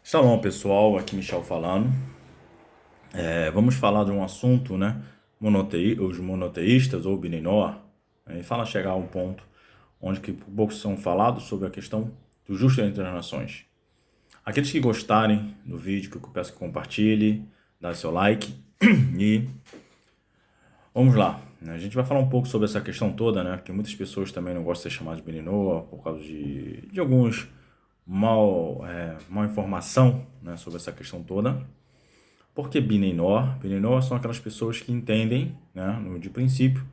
Shalom pessoal, aqui Michel falando. Vamos falar de um assunto, né? Os monoteístas ou Binenor. E fala chegar a um ponto onde que poucos são falados sobre a questão do justo entre as nações. Aqueles que gostarem do vídeo, que eu peço que compartilhe, dá seu like e vamos lá. A gente vai falar um pouco sobre essa questão toda, né? Porque muitas pessoas também não gostam de ser chamadas de Binenor por causa de alguns mal informação, né, sobre essa questão toda. Por que Binenor? Binenor são aquelas pessoas que entendem, né, de princípio,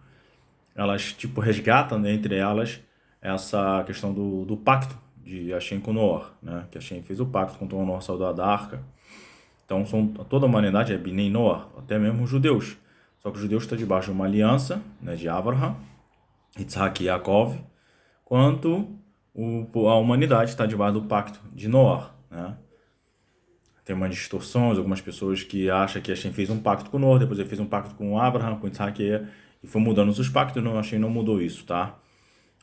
elas tipo resgatam entre elas essa questão do pacto de Hashem com Noor, né, que Hashem fez o pacto quando o Noor saiu da arca. Então toda a humanidade é Binenor, até mesmo os judeus. Só que os judeus estão debaixo de uma aliança, né, de Abraham, Yitzhak e Yaakov, quanto a humanidade está debaixo do pacto de Noor, né? Tem umas distorções, algumas pessoas que acham que Hashem fez um pacto com Noé, depois ele fez um pacto com Abraham, com Isaac, e foi mudando os pactos, não, Hashem não mudou isso, tá?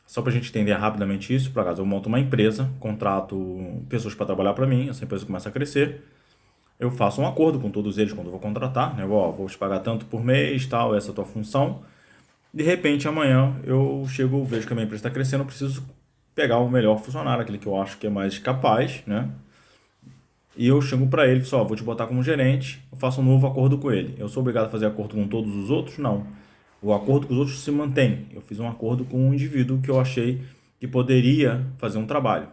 Só pra gente entender rapidamente isso, por acaso eu monto uma empresa, contrato pessoas para trabalhar para mim, essa empresa começa a crescer, eu faço um acordo com todos eles quando eu vou contratar, né? Vou te pagar tanto por mês, tal, essa é a tua função. De repente, amanhã eu chego, vejo que a minha empresa está crescendo, eu preciso pegar o melhor funcionário, aquele que eu acho que é mais capaz, né? E eu chego para ele, só, vou te botar como gerente, eu faço um novo acordo com ele. Eu sou obrigado a fazer acordo com todos os outros? Não. O acordo com os outros se mantém. Eu fiz um acordo com um indivíduo que eu achei que poderia fazer um trabalho.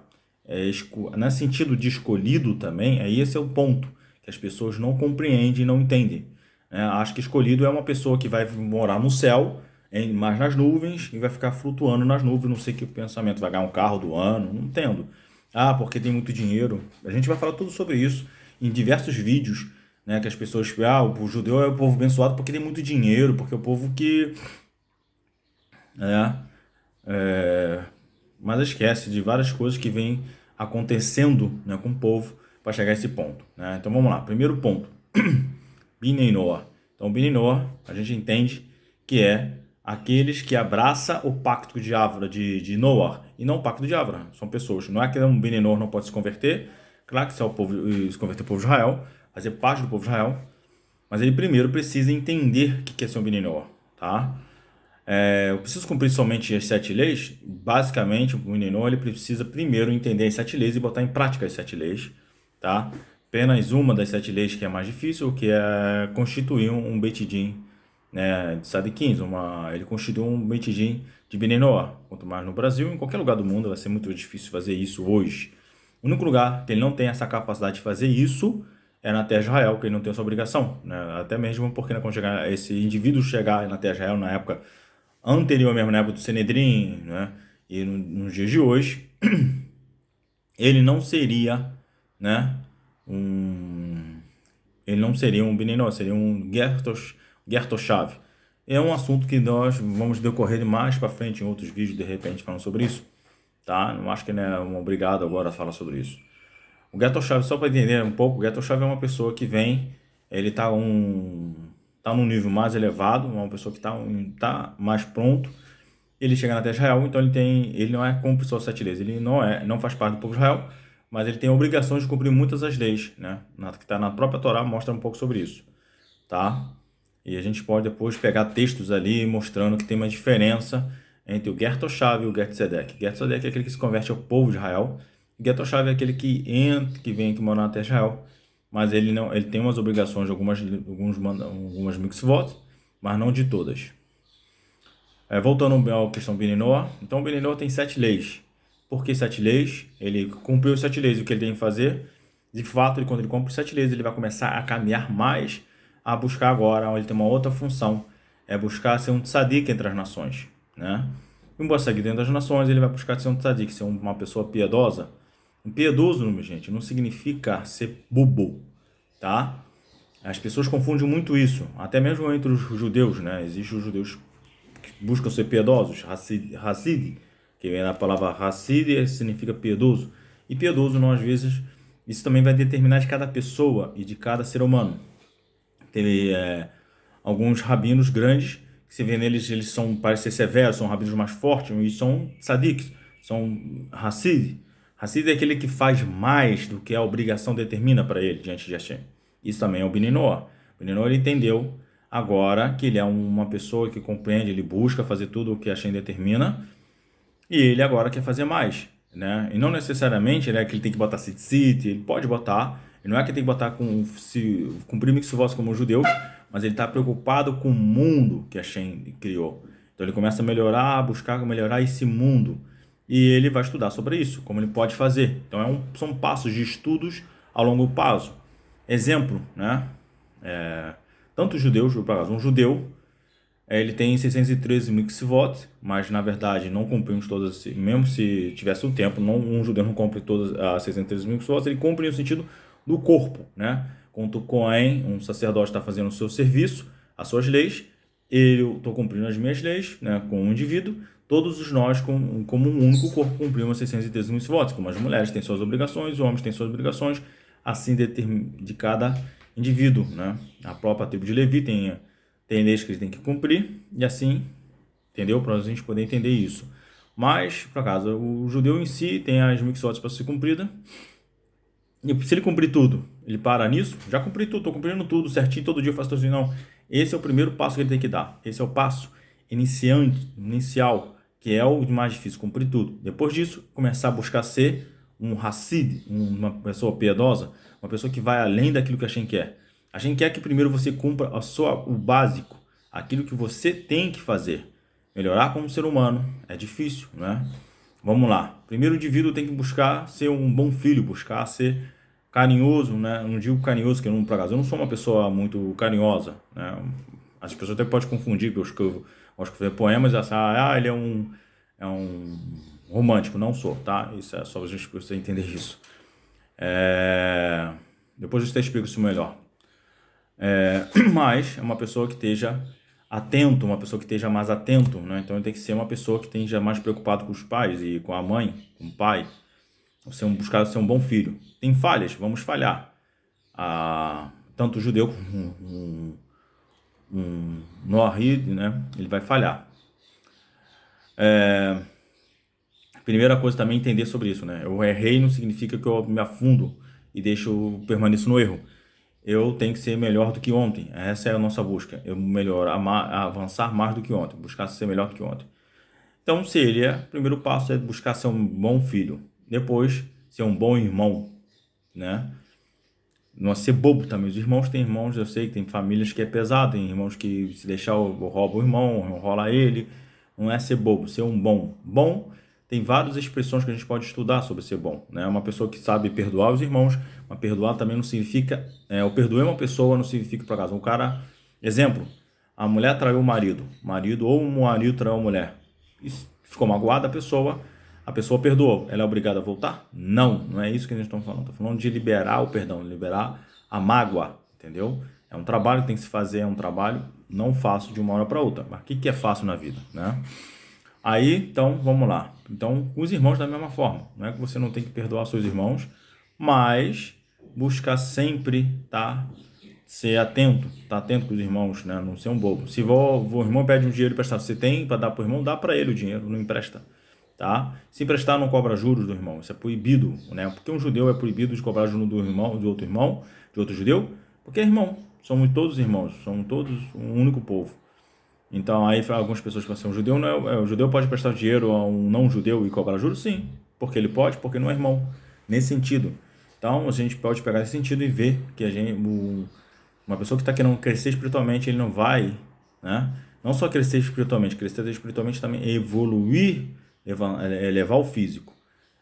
Nesse sentido de escolhido também, esse é o ponto, que as pessoas não compreendem e não entendem. Acho que escolhido é uma pessoa que vai morar no céu, mas nas nuvens, e vai ficar flutuando nas nuvens, não sei que pensamento, vai ganhar um carro do ano, não entendo. Ah, porque tem muito dinheiro. A gente vai falar tudo sobre isso em diversos vídeos, né? Que as pessoas, o judeu é o povo abençoado porque tem muito dinheiro, porque é o povo que, né? é, mas esquece de várias coisas que vêm acontecendo, né, com o povo para chegar a esse ponto, né? Então vamos lá. Primeiro ponto, Binei Noah. Então Binei Noah, a gente entende que é aqueles que abraçam o pacto de Avra, de Noah, e não o pacto de Avra. São pessoas. Não é que um Binei Noah não pode se converter. Claro que se é o povo, se converter ao povo de Israel, fazer parte do povo de Israel, mas ele primeiro precisa entender o que é ser um Binei Noah, tá? Eu preciso cumprir somente as 7 leis? Basicamente, o Binenor ele precisa primeiro entender as 7 leis e botar em prática as 7 leis, tá? Apenas uma das 7 leis que é mais difícil, que é constituir um Beit Din, né, de Sadiquins, ele constitui um Beit Din de Binenor. Quanto mais no Brasil, em qualquer lugar do mundo vai ser muito difícil fazer isso hoje. O único lugar que ele não tem essa capacidade de fazer isso é na Terra de Israel, que ele não tem essa obrigação, né? Até mesmo porque, né, quando chegar, esse indivíduo chegar na Terra de Israel, na época anterior mesmo, na época do Sanedrim, né? E nos dias de hoje, ele não seria, né? Um, ele não seria um Benenó, seria um Gertoshav. É um assunto que nós vamos decorrer mais para frente em outros vídeos, de repente, falando sobre isso, tá? Não acho que não é obrigado agora a falar sobre isso. O Gertoshav, só para entender um pouco, o Gertoshav é uma pessoa que vem, ele tá num nível mais elevado, uma pessoa que tá mais pronto. Ele chega na terra de Israel, então ele não é cumpre só 7 leis, ele não faz parte do povo de Israel, mas ele tem a obrigação de cumprir muitas das leis, né? Que está na própria Torá mostra um pouco sobre isso, tá? E a gente pode depois pegar textos ali mostrando que tem uma diferença entre o Gertoshav e o Gertzedek. Gertzedek é aquele que se converte ao povo de Israel, e Gertoshav é aquele que entra, que vem aqui morar na terra de Israel, mas ele tem umas obrigações, algumas mitzvot, mas não de todas. Voltando à questão do Beninoa, então o Beninoa tem 7 leis. Por que 7 leis? Ele cumpriu as 7 leis, o que ele tem que fazer. De fato, quando ele cumpre 7 leis, ele vai começar a caminhar mais, a buscar agora, onde ele tem uma outra função, é buscar ser um tzadik entre as nações, né? E um bom tzadik dentro das nações, ele vai buscar ser um tzadik, ser uma pessoa piedosa. Um piedoso, minha gente, não significa ser bobo, tá? As pessoas confundem muito isso, até mesmo entre os judeus, né? Existem os judeus buscam ser piedosos, Hassid, que vem da palavra Hassid, significa piedoso. E piedoso, não, às vezes, isso também vai determinar de cada pessoa e de cada ser humano. Tem alguns rabinos grandes, que se vê neles, eles parecem ser severos, são rabinos mais fortes, e são tzadiks, são Hassid. Hassid é aquele que faz mais do que a obrigação determina para ele diante de Hashem. Isso também é o Bnei Noach. O Bnei Noach, ele entendeu agora que ele é uma pessoa que compreende, ele busca fazer tudo o que Hashem determina, e ele agora quer fazer mais, né? E não necessariamente, né, que ele tem que botar tzitzit, ele pode botar, ele não é que ele tem que botar cumprir mitzvot como judeu, mas ele está preocupado com o mundo que Hashem criou. Então ele começa a melhorar, buscar melhorar esse mundo, e ele vai estudar sobre isso, como ele pode fazer. Então são passos de estudos a longo prazo. Exemplo, né? Tanto os judeus, um judeu, ele tem 613 mitzvot, mas na verdade não cumprimos todas, mesmo se tivesse o tempo, um judeu não cumpre todas as 613 mitzvot, ele cumpre no sentido do corpo, né? Quando o Cohen, um sacerdote, está fazendo o seu serviço, as suas leis, eu estou cumprindo as minhas leis, né, como um indivíduo, todos nós, como um único corpo, cumprimos 613 mitzvot, como as mulheres têm suas obrigações, os homens têm suas obrigações, assim de cada indivíduo, né? A própria tribo de Levi tem leis que ele tem que cumprir, e assim, entendeu? Para a gente poder entender isso. Mas, por acaso, o judeu em si tem as mitzvot para ser cumprida, e se ele cumprir tudo, ele para nisso, já cumpri tudo, estou cumprindo tudo certinho, todo dia eu faço tudo assim, não. Esse é o primeiro passo que ele tem que dar. Esse é o passo inicial, que é o mais difícil, cumprir tudo. Depois disso, começar a buscar ser um Hassid, uma pessoa piedosa, uma pessoa que vai além daquilo que a gente quer. A gente quer que primeiro você cumpra o básico, aquilo que você tem que fazer. Melhorar como ser humano é difícil, né? Vamos lá. Primeiro, o indivíduo tem que buscar ser um bom filho, buscar ser carinhoso, né? Eu não digo carinhoso, que eu não sou uma pessoa muito carinhosa, né? As pessoas até podem confundir, porque eu gosto de escrever poemas e achar, ele é um romântico. Não sou, tá? Isso é só a gente precisa entender isso. Depois eu te explico isso melhor. Mas é uma pessoa que esteja atento, uma pessoa que esteja mais atento, né? Então ele tem que ser uma pessoa que esteja mais preocupado com os pais e com a mãe, com o pai. Buscar ser um bom filho. Tem falhas, vamos falhar. Tanto o judeu como um Noahide, né? Ele vai falhar. Primeira coisa também é entender sobre isso, né? Eu errei não significa que eu me afundo e permaneço no erro. Eu tenho que ser melhor do que ontem. Essa é a nossa busca. Eu avançar mais do que ontem, buscar ser melhor do que ontem. Então, o primeiro passo é buscar ser um bom filho. Depois, ser um bom irmão, né? Não ser bobo também. Os irmãos têm irmãos, eu sei que tem famílias que é pesado, tem irmãos que se deixar rouba o irmão, rola ele. Não é ser bobo, ser um bom. Bom, tem várias expressões que a gente pode estudar sobre ser bom, né? Uma pessoa que sabe perdoar os irmãos, mas perdoar também não significa... eu perdoei uma pessoa, não significa, por acaso, um cara... Exemplo, a mulher traiu o marido, ou o marido traiu a mulher. Isso, ficou magoada a pessoa perdoou. Ela é obrigada a voltar? Não é isso que a gente está falando. Estou falando de liberar o perdão, liberar a mágoa, entendeu? É um trabalho que tem que se fazer, é um trabalho não fácil de uma hora para outra. Mas o que é fácil na vida, né? Aí, então, vamos lá. Então, com os irmãos da mesma forma. Não é que você não tem que perdoar seus irmãos, mas buscar sempre ser atento, tá atento com os irmãos, né? Não ser um bobo. Se o irmão pede um dinheiro emprestado, você tem para dar para o irmão, dá para ele o dinheiro, não empresta, tá? Se emprestar, não cobra juros do irmão, isso é proibido, né? Porque um judeu é proibido de cobrar juros de outro irmão, de outro judeu, porque é irmão, somos todos irmãos, somos todos um único povo. Então, aí algumas pessoas falam assim, o judeu, o judeu pode prestar dinheiro a um não-judeu e cobrar juros? Sim, porque ele pode, porque não é irmão, nesse sentido. Então, a gente pode pegar esse sentido e ver que uma pessoa que está querendo crescer espiritualmente, ele não vai, né? Não só crescer espiritualmente também evoluir, elevar o físico.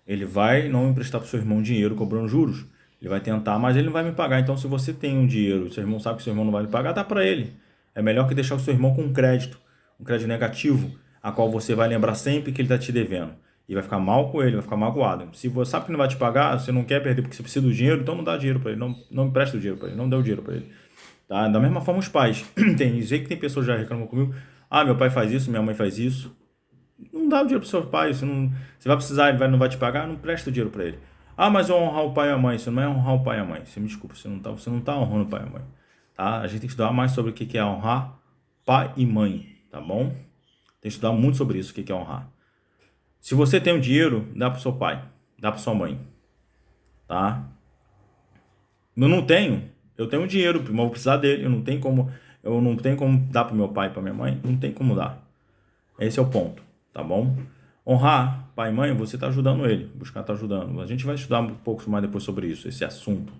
Ele vai não emprestar para o seu irmão dinheiro cobrando juros. Ele vai tentar, mas ele não vai me pagar. Então, se você tem um dinheiro, seu irmão sabe que seu irmão não vai lhe pagar, dá para ele. É melhor que deixar o seu irmão com um crédito negativo, a qual você vai lembrar sempre que ele está te devendo. E vai ficar mal com ele, vai ficar magoado. Se você sabe que não vai te pagar, você não quer perder porque você precisa do dinheiro, então não dá dinheiro para ele, não empresta o dinheiro para ele, não dê o dinheiro para ele. Tá? Da mesma forma os pais. Sei que tem pessoas que já reclamam comigo, meu pai faz isso, minha mãe faz isso. Não dá o dinheiro pro seu pai, você vai precisar, ele não vai te pagar, não presta o dinheiro para ele. Mas eu honrar o pai e a mãe, isso não é honrar o pai e a mãe. Você me desculpa, você não tá honrando o pai e a mãe. Tá? A gente tem que estudar mais sobre o que é honrar pai e mãe, tá bom? Tem que estudar muito sobre isso, o que é honrar. Se você tem o dinheiro, dá pro seu pai. dá para sua mãe, tá? Eu tenho dinheiro, mas vou precisar dele, eu não tenho como dar para meu pai e para minha mãe, não tem como dar. Esse é o ponto, tá bom? Honrar pai e mãe, você está ajudando ele, buscar tá ajudando. A gente vai estudar um pouco mais depois sobre isso, esse assunto.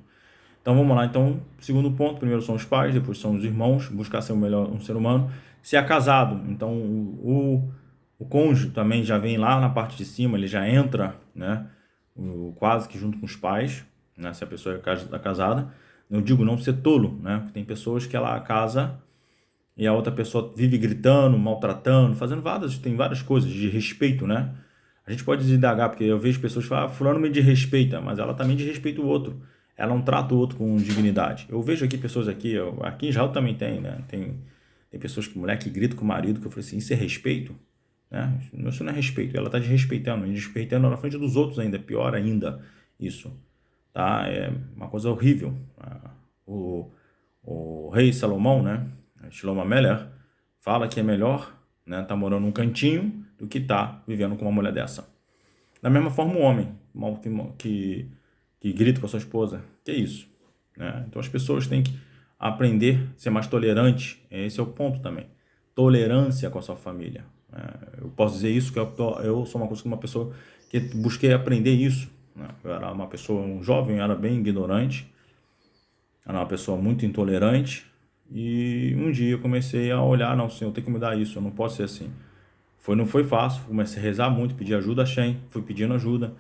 Então vamos lá. Então, segundo ponto, primeiro são os pais, depois são os irmãos, buscar ser o melhor um ser humano. Se é casado, então o cônjuge também já vem lá na parte de cima, ele já entra, né? Quase que junto com os pais, né? Se a pessoa é casada. Eu digo não ser tolo, né? Porque tem pessoas que ela casa e a outra pessoa vive gritando, maltratando, tem várias coisas de respeito, né? A gente pode desindagar, porque eu vejo pessoas que falam, fulano me desrespeita, mas ela também desrespeita o outro. Ela não trata o outro com dignidade. Eu vejo aqui pessoas aqui em Israel também tem, né? Tem pessoas que, mulher que grita com o marido, que eu falei assim, isso é respeito? Né? Isso não é respeito, ela está desrespeitando na frente dos outros ainda, pior ainda isso, tá? É uma coisa horrível. O, o rei Salomão, né? Shlomo Meller, fala que é melhor, né, tá morando num cantinho do que tá vivendo com uma mulher dessa. Da mesma forma, o homem que grita com a sua esposa, que é isso, né? Então as pessoas têm que aprender a ser mais tolerante, esse é o ponto também. Tolerância com a sua família. Eu posso dizer isso, que eu sou uma pessoa que busquei aprender isso, né? Eu era uma pessoa, um jovem, eu era bem ignorante, era uma pessoa muito intolerante, e um dia eu comecei a olhar, não, Senhor, eu tenho que mudar isso, eu não posso ser assim. Não foi fácil, comecei a rezar muito, pedir ajuda a Shem, fui pedindo ajuda.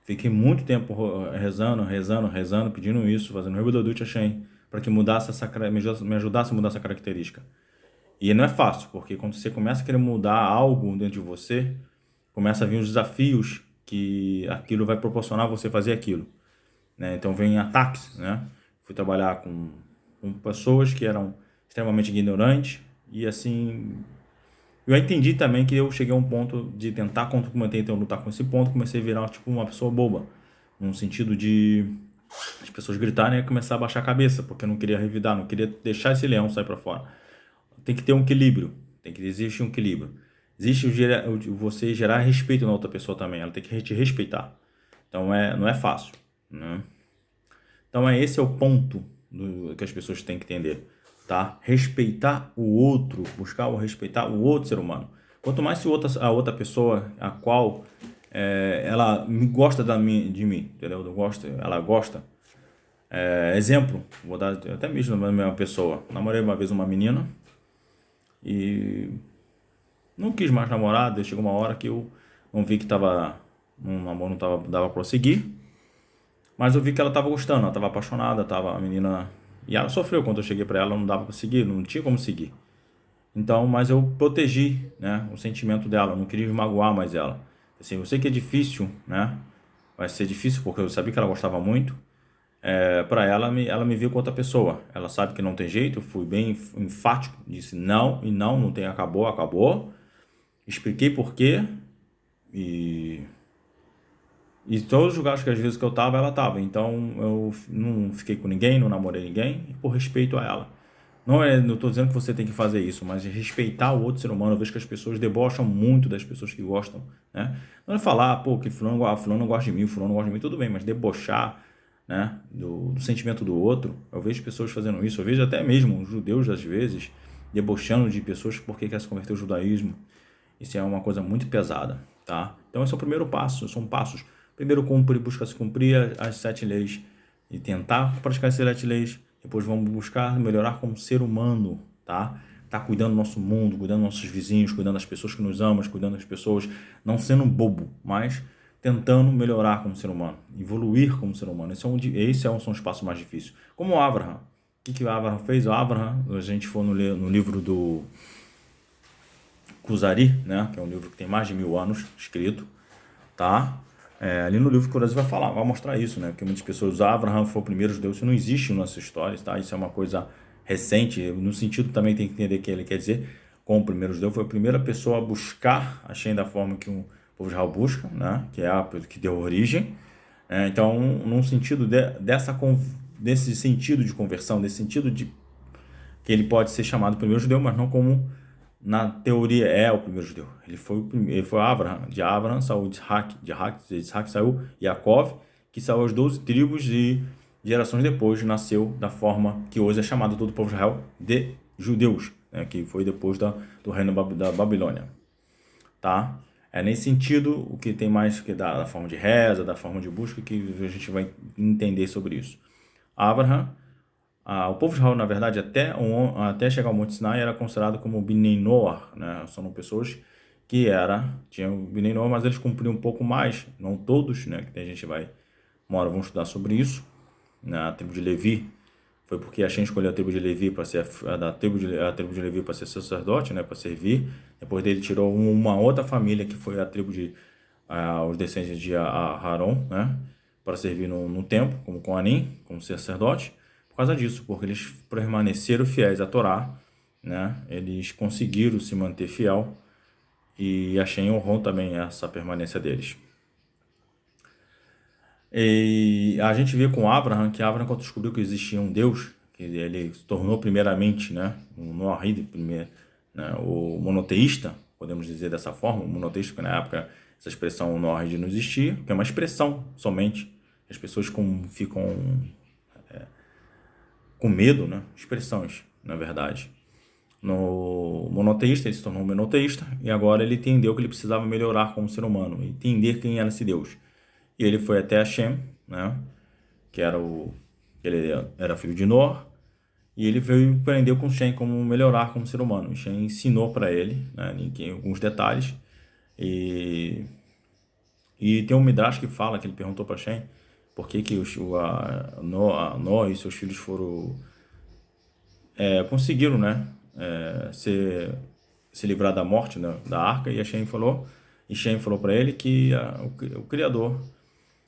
Fiquei muito tempo rezando, pedindo isso, fazendo Rebudodut a Shem, para que me ajudasse a mudar essa característica. E não é fácil, porque quando você começa a querer mudar algo dentro de você, começa a vir os desafios que aquilo vai proporcionar você fazer aquilo, né? Então vem ataques, né? Fui trabalhar com pessoas que eram extremamente ignorantes e assim eu entendi também que eu cheguei a um ponto de tentar então lutar com esse ponto, comecei a virar tipo uma pessoa boba, no sentido de as pessoas gritarem e começar a baixar a cabeça, porque eu não queria revidar, não queria deixar esse leão sair para fora. Tem que ter um equilíbrio, tem que existir um equilíbrio. Existe você gerar respeito na outra pessoa também, ela tem que te respeitar. Então não é fácil, né? Então esse é o ponto que as pessoas têm que entender, tá? Respeitar o outro, buscar respeitar o outro ser humano. Quanto mais se a outra pessoa, a qual ela gosta de mim, entendeu? Ela gosta. Exemplo, vou dar até mesmo na mesma pessoa. Namorei uma vez uma menina e não quis mais namorar. Chegou uma hora que eu não vi que um namoro dava pra prosseguir. Mas eu vi que ela estava gostando, ela estava apaixonada, a menina. E ela sofreu quando eu cheguei para ela, não dava para seguir, não tinha como seguir. Então, mas eu protegi, né, o sentimento dela, não queria magoar mais ela. Assim, eu sei que é difícil, né? Vai ser difícil porque eu sabia que ela gostava muito. Para ela me viu com outra pessoa. Ela sabe que não tem jeito, eu fui bem enfático, disse não e não tem, acabou. Expliquei por quê e todos os lugares que às vezes que eu tava, ela tava. Então eu não fiquei com ninguém, não namorei ninguém, por respeito a ela. Não tô dizendo que você tem que fazer isso, mas respeitar o outro ser humano. Eu vejo que as pessoas debocham muito das pessoas que gostam, né? Não é falar, pô, que fulano não gosta de mim, fulano não gosta de mim, tudo bem, mas debochar, né, do sentimento do outro. Eu vejo pessoas fazendo isso, eu vejo até mesmo judeus, às vezes, debochando de pessoas porque quer se converter ao judaísmo. Isso é uma coisa muito pesada, tá? Então esse é o primeiro passo, são passos. Primeiro busca se cumprir as 7 leis e tentar praticar as 7 leis. Depois vamos buscar melhorar como ser humano, tá? Tá cuidando do nosso mundo, cuidando dos nossos vizinhos, cuidando das pessoas que nos amam, cuidando das pessoas, não sendo bobo, mas tentando melhorar como ser humano, evoluir como ser humano. São os passos mais difíceis. Como o Abraham. O que o Abraham fez? O Abraham, a gente for no livro do Kuzari, né? Que é um livro que tem mais de 1000 anos escrito, tá? Ali no livro Kuzari vai mostrar isso, né? Porque muitas pessoas usam Abraham foi o primeiro judeu, isso não existe nas histórias, tá? Isso é uma coisa recente, no sentido também tem que entender que ele quer dizer, como o primeiro judeu, foi a primeira pessoa a buscar a Shem da forma que o povo de Israel busca, né? Que é a que deu origem. Então, num sentido desse sentido de conversão, desse sentido de que ele pode ser chamado primeiro judeu, mas não como na teoria é o primeiro judeu. Ele foi Abraham, de Abraham saiu de Isaac saiu Yaakov, que saiu as 12 tribos e gerações depois nasceu da forma que hoje é chamado todo o povo de Israel de judeus, né, que foi depois do reino da Babilônia, tá? É nesse sentido o que tem mais que da forma de reza, da forma de busca, que a gente vai entender sobre isso. Abraham, o povo de Israel, na verdade, até chegar ao Monte Sinai, era considerado como Bnei Noach, né? São pessoas que tinham Bnei Noach, mas eles cumpriam um pouco mais, não todos, né? Que a gente uma hora vamos estudar sobre isso. Na tribo de Levi, foi porque Hashem escolheu a tribo de Levi para ser a tribo de Levi para ser sacerdote, né? Para servir. Depois dele tirou uma outra família que foi a tribo de os descendentes de Aaron, né? Para servir no templo, como Coanim, como sacerdote. Por causa disso, porque eles permaneceram fiéis à Torá, né? Eles conseguiram se manter fiel e Hashem honrou também essa permanência deles. E a gente vê com Abraham que Abraham, quando descobriu que existia um Deus, que ele se tornou primeiramente, né, um Noahide, primeiro, né, o monoteísta, podemos dizer dessa forma, o monoteísta, porque na época essa expressão Noahide não existia, que é uma expressão somente. As pessoas ficam com medo, né? Expressões, na verdade. No monoteísta, ele se tornou um monoteísta e agora ele entendeu que ele precisava melhorar como ser humano, entender quem era esse Deus. E ele foi até Hashem, né? Ele era filho de Noah, e ele veio aprender com Shem como melhorar como ser humano. E Shem ensinou para ele, né, em alguns detalhes. E tem um Midrash que fala que ele perguntou para Shem por que Noah e seus filhos conseguiram, né, se livrar da morte, né, da arca. E Shem falou para ele que o Criador,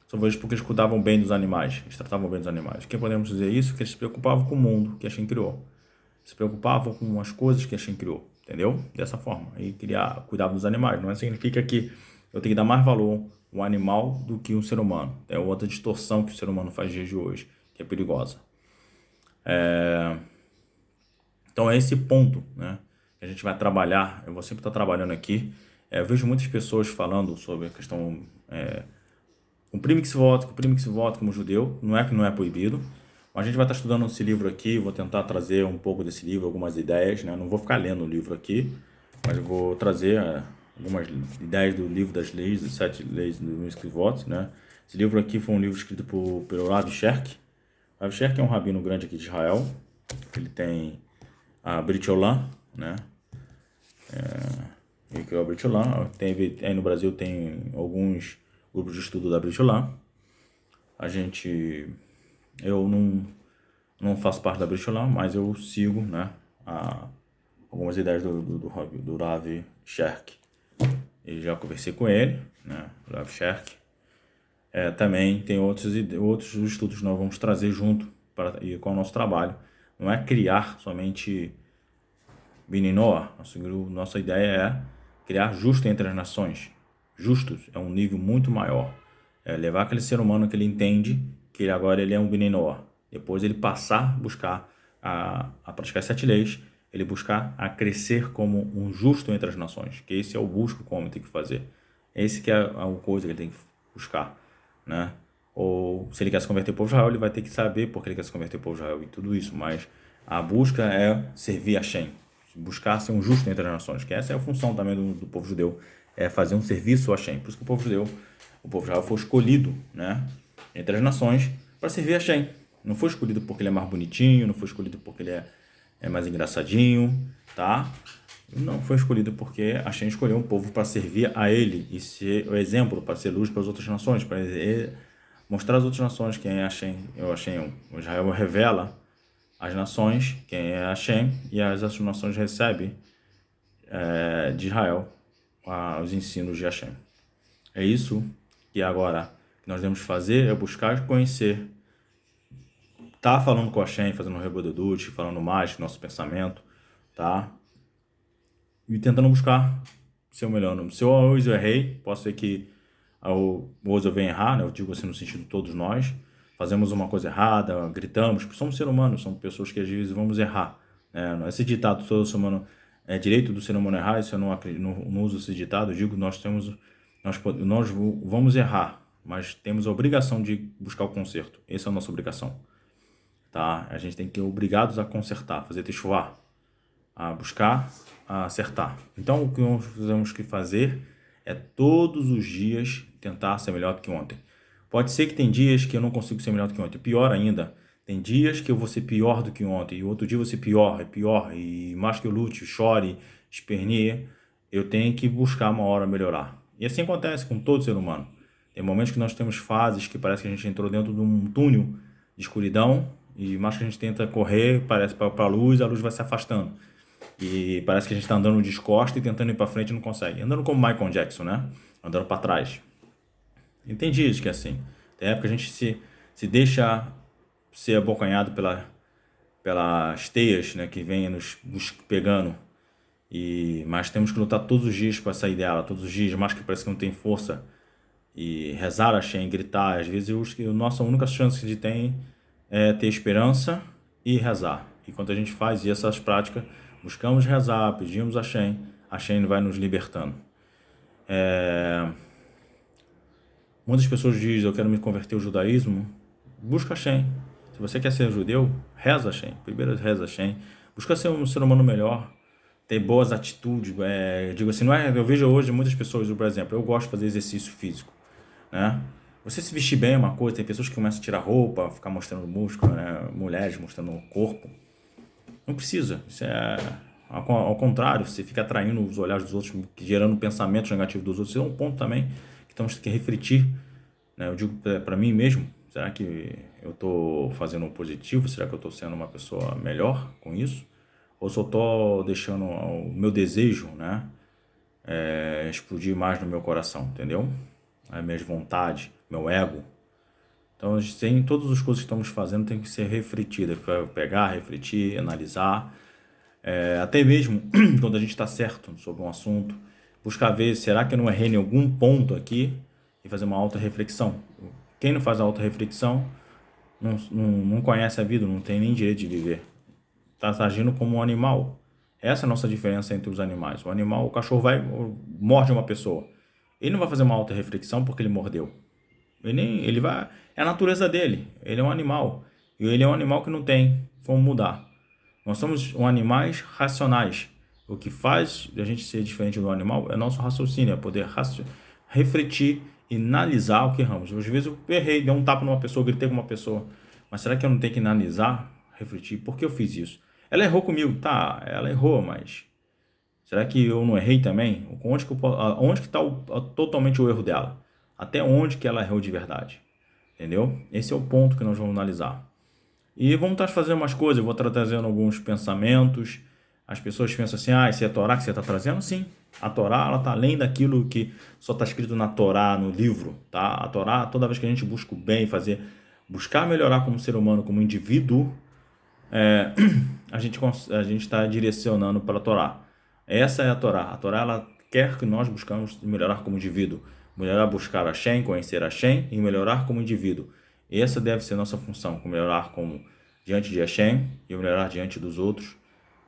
talvez porque eles cuidavam bem dos animais, eles tratavam bem dos animais. Que podemos dizer isso? Que eles se preocupavam com o mundo que Hashem criou, se preocupavam com as coisas que Hashem criou, entendeu? Dessa forma, e cuidar dos animais. Não significa que eu tenho que dar mais valor ao animal do que um ser humano. É outra distorção que o ser humano faz nos dias de hoje, que é perigosa. Então é esse ponto, né, que a gente vai trabalhar. Eu vou sempre estar trabalhando aqui. Eu vejo muitas pessoas falando sobre a questão cumprir mitzvot como judeu. Não é que não é proibido, mas a gente vai estar estudando esse livro aqui. Vou tentar trazer um pouco desse livro, algumas ideias, né? Não vou ficar lendo o livro aqui, mas eu vou trazer algumas ideias do livro das leis, das 7 leis do mitzvot, né? Esse livro aqui foi um livro escrito pelo Rav Sherk. Rav Sherk é um rabino grande aqui de Israel. Ele tem a Brit Olam, né? Ele criou a Brit Olam. Aí no Brasil tem alguns grupos de estudo da Brit Olam. Eu não faço parte da Brit Olam, mas eu sigo, né, algumas ideias do Rav Sherk. E já conversei com ele, né, Rav Sherk. Também tem outros estudos que nós vamos trazer junto com o nosso trabalho. Não é criar somente Bnei Noach. Nossa ideia é criar justo entre as nações. Justos é um nível muito maior. É levar aquele ser humano que ele entende que agora ele é um Bnei Noach. Depois ele passar a buscar a praticar as 7 leis, ele buscar a crescer como um justo entre as nações. Que esse é o busco que o homem tem que fazer. Esse que é a coisa que ele tem que buscar, né? Ou se ele quer se converter ao povo de Israel, ele vai ter que saber por que ele quer se converter ao povo de Israel e tudo isso. Mas a busca é servir a Hashem, buscar ser um justo entre as nações, que essa é a função também do povo judeu, é fazer um serviço a Hashem. Por isso que o povo de Israel foi escolhido, né, entre as nações para servir a Hashem. Não foi escolhido porque ele é mais bonitinho, não foi escolhido porque ele é mais engraçadinho, tá? Não foi escolhido porque Hashem escolheu um povo para servir a ele e ser o exemplo, para ser luz para as outras nações, para mostrar às outras nações quem é Hashem. O Israel revela às nações quem é Hashem e as outras nações recebem de Israel os ensinos de Hashem. É isso que agora que nós devemos fazer, é buscar conhecer, tá falando com Hashem, fazendo Rebodedut, falando mais do nosso pensamento, tá? E tentando buscar ser o melhor. Se hoje eu errei, posso ser que hoje eu venha errar, né? Eu digo assim no sentido de todos nós, fazemos uma coisa errada, gritamos, somos seres humanos, somos pessoas que às vezes vamos errar, né? Esse ditado, todo ser humano é direito do ser humano errar, isso eu não uso esse ditado, eu digo nós vamos errar, mas temos a obrigação de buscar o conserto. Essa é a nossa obrigação, tá? A gente tem que ser obrigados a consertar, fazer teshuva, a buscar, a acertar. Então, o que nós temos que fazer é todos os dias tentar ser melhor do que ontem. Pode ser que tem dias que eu não consigo ser melhor do que ontem. Pior ainda, tem dias que eu vou ser pior do que ontem, e outro dia eu vou ser pior, e mais que eu lute, chore, esperneie, eu tenho que buscar uma hora melhorar. E assim acontece com todo ser humano. Tem momentos que nós temos fases que parece que a gente entrou dentro de um túnel de escuridão, e mais que a gente tenta correr, parece para a luz vai se afastando. E parece que a gente está andando descosta e tentando ir para frente e não consegue. Andando como Michael Jackson, né? Andando para trás. Entendi isso que é assim. Tem época que a gente se deixa ser abocanhado pelas teias, né, que vem nos pegando. Mas temos que lutar todos os dias para sair dela, todos os dias, mais que parece que não tem força. E rezar a Shem, gritar. Às vezes a nossa única chance que a gente tem é ter esperança e rezar. E quando a gente faz essas práticas, buscamos rezar, pedimos a Shem vai nos libertando. Muitas pessoas dizem, eu quero me converter ao judaísmo. Busca a Shem. Se você quer ser judeu, reza a Shem. Primeiro reza a Shem. Busca ser um ser humano melhor, ter boas atitudes. Digo assim, não é, eu vejo hoje muitas pessoas, por exemplo, eu gosto de fazer exercício físico, né? Você se vestir bem é uma coisa, tem pessoas que começam a tirar roupa, ficar mostrando músculo, né? Mulheres mostrando o corpo. Não precisa. Isso é ao contrário, você fica atraindo os olhares dos outros, gerando pensamentos negativos dos outros. Isso é um ponto também que temos que refletir, né? Eu digo para mim mesmo, será que eu estou fazendo um positivo? Será que eu estou sendo uma pessoa melhor com isso? Ou só estou deixando o meu desejo, né, explodir mais no meu coração, entendeu? As minhas vontades, meu ego. Então, todas as coisas que estamos fazendo tem que ser refletidas, pegar, refletir, analisar, até mesmo quando a gente está certo sobre um assunto, buscar ver, será que eu não errei em algum ponto aqui e fazer uma auto-reflexão. Quem não faz a auto-reflexão não conhece a vida, não tem nem direito de viver. Está agindo como um animal. Essa é a nossa diferença entre os animais. O cachorro morde uma pessoa. Ele não vai fazer uma auto-reflexão porque ele mordeu. Ele vai, é a natureza dele. Ele é um animal. E ele é um animal que não tem como mudar. Nós somos animais racionais. O que faz a gente ser diferente do animal é nosso raciocínio, é poder refletir e analisar o que erramos. Às vezes eu errei, dei um tapa numa pessoa, gritei com uma pessoa. Mas será que eu não tenho que analisar, refletir? Por que eu fiz isso? Ela errou comigo, tá? Ela errou, mas será que eu não errei também? Onde que está totalmente o erro dela? Até onde que ela errou de verdade? Entendeu? Esse é o ponto que nós vamos analisar. E vamos estar fazendo umas coisas, eu vou estar trazendo alguns pensamentos. As pessoas pensam assim, isso é a Torá que você está trazendo? Sim, a Torá está além daquilo que só está escrito na Torá, no livro, tá? A Torá, toda vez que a gente busca o bem, buscar melhorar como ser humano, como indivíduo, a gente está direcionando para a Torá. Essa é a Torá. A Torá, ela quer que nós buscamos melhorar como indivíduo, buscar a Shem, conhecer a Shem e melhorar como indivíduo. Essa deve ser a nossa função, melhorar diante de Hashem e melhorar diante dos outros.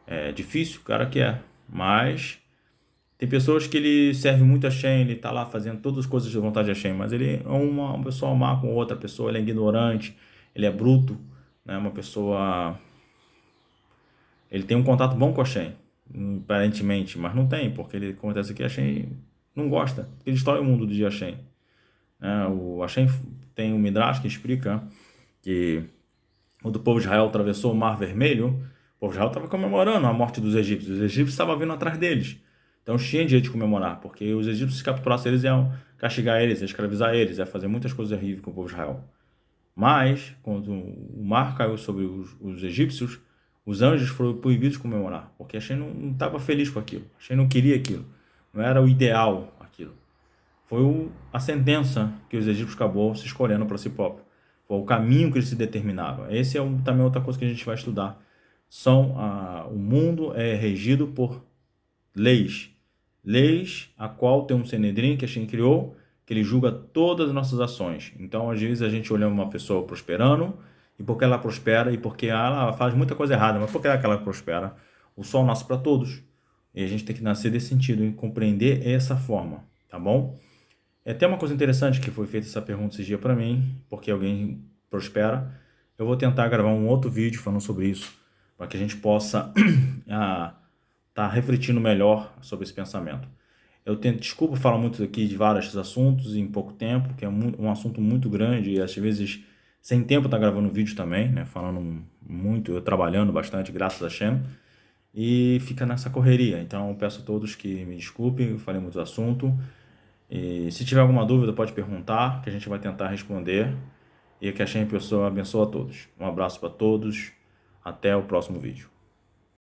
É difícil, o cara quer, mas tem pessoas que ele serve muito a Hashem, ele está lá fazendo todas as coisas de vontade de Hashem, mas ele é uma pessoa má com outra pessoa, ele é ignorante, ele é bruto, né? Uma pessoa... Ele tem um contato bom com a Hashem, aparentemente, mas não tem, porque ele acontece que a Hashem não gosta, ele destrói o mundo de Hashem. O Hashem tem um Midrash que explica que quando o povo de Israel atravessou o Mar Vermelho, o povo de Israel estava comemorando a morte dos egípcios. Os egípcios estavam vindo atrás deles. Então tinha dia de comemorar, porque os egípcios, se capturassem eles, iam castigar eles, iam escravizar eles, iam fazer muitas coisas horríveis com o povo de Israel. Mas, quando o mar caiu sobre os egípcios, os anjos foram proibidos de comemorar, porque Hashem não estava feliz com aquilo. Hashem não queria aquilo. Não era o ideal aquilo. Foi a sentença que os egípcios acabou se escolhendo para si próprio. Foi o caminho que eles se determinaram. Esse é também outra coisa que a gente vai estudar. O mundo é regido por leis. Leis a qual tem um Sanedrim que a gente criou, que ele julga todas as nossas ações. Então, às vezes, a gente olha uma pessoa prosperando, e porque ela prospera, e porque ela faz muita coisa errada, mas porque ela prospera, o sol nasce para todos. E a gente tem que nascer desse sentido e compreender essa forma, tá bom? É até uma coisa interessante que foi feita essa pergunta esses dias para mim, porque alguém prospera. Eu vou tentar gravar um outro vídeo falando sobre isso, para que a gente possa tá refletindo melhor sobre esse pensamento. Eu tento, desculpa falar muito aqui de vários assuntos em pouco tempo, que é um assunto muito grande e às vezes sem tempo tá gravando vídeo também, né? Falando muito, eu trabalhando bastante, graças a Shem, e fica nessa correria. Então eu peço a todos que me desculpem, eu falei muito do assunto. E se tiver alguma dúvida, pode perguntar, que a gente vai tentar responder. E que a Shem pessoa abençoe a todos. Um abraço para todos, até o próximo vídeo.